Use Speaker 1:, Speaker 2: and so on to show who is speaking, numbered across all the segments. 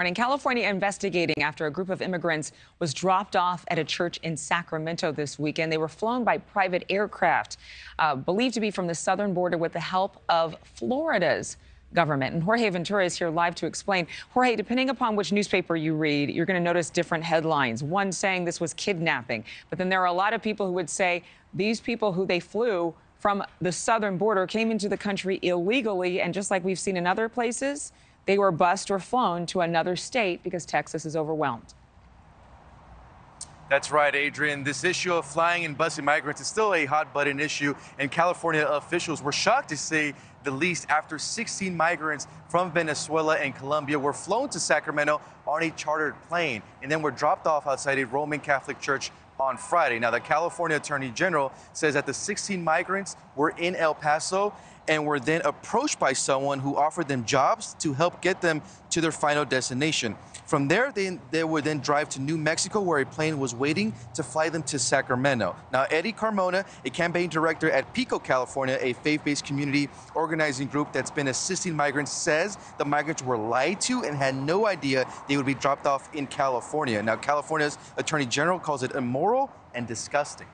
Speaker 1: In California, investigating after a group of immigrants was dropped off at a church in Sacramento this weekend. They were flown by private aircraft, believed to be from the southern border with the help of Florida's government. And Jorge Ventura is here live to explain. Jorge, depending upon which newspaper you read, you're going to notice different headlines. One saying this was kidnapping, but then there are a lot of people who would say these people who they flew from the southern border came into the country illegally, and just like we've seen in other places, they were bused or flown to another state because Texas is overwhelmed.
Speaker 2: That's right, Adrienne. This issue of flying and busing migrants is still a hot-button issue, and California officials were shocked to say the least after 16 migrants from Venezuela and Colombia were flown to Sacramento on a chartered plane and then were dropped off outside a Roman Catholic church on Friday. Now, the California Attorney General says that the 16 migrants were in El Paso and were then approached by someone who offered them jobs to help get them to their final destination. From there, they would then drive to New Mexico, where a plane was waiting to fly them to Sacramento. Now, Eddie Carmona, a campaign director at Pico, California, a faith-based community organizing group that's been assisting migrants, says the migrants were lied to and had no idea they would be dropped off in California. Now, California's Attorney General calls it immoral and disgusting.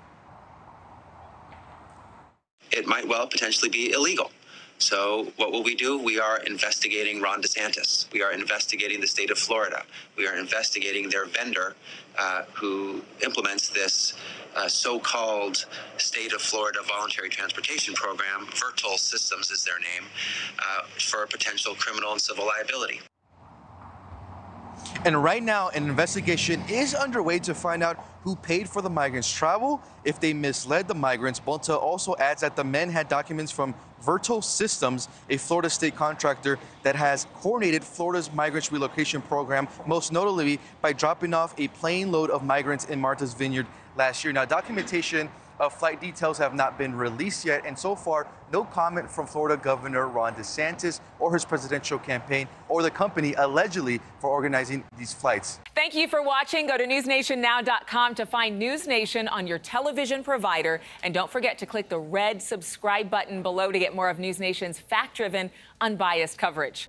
Speaker 3: It might well potentially be illegal. So what will we do? We are investigating Ron DeSantis. We are investigating the state of Florida. We are investigating their vendor who implements this so-called state of Florida voluntary transportation program. Virtual Systems is their name, for potential criminal and civil liability.
Speaker 2: And right now, an investigation is underway to find out who paid for the migrants' travel, if they misled the migrants. Bonta also adds that the men had documents from Virtual Systems, a Florida state contractor that has coordinated Florida's migrants relocation program, most notably by dropping off a plane load of migrants in Martha's Vineyard last year. Now, documentation of flight details have not been released yet, and so far, no comment from Florida Governor Ron DeSantis or his presidential campaign or the company allegedly for organizing these flights.
Speaker 1: Thank you for watching. Go to newsnationnow.com to find NewsNation on your television provider. And don't forget to click the red subscribe button below to get more of NewsNation's fact-driven, unbiased coverage.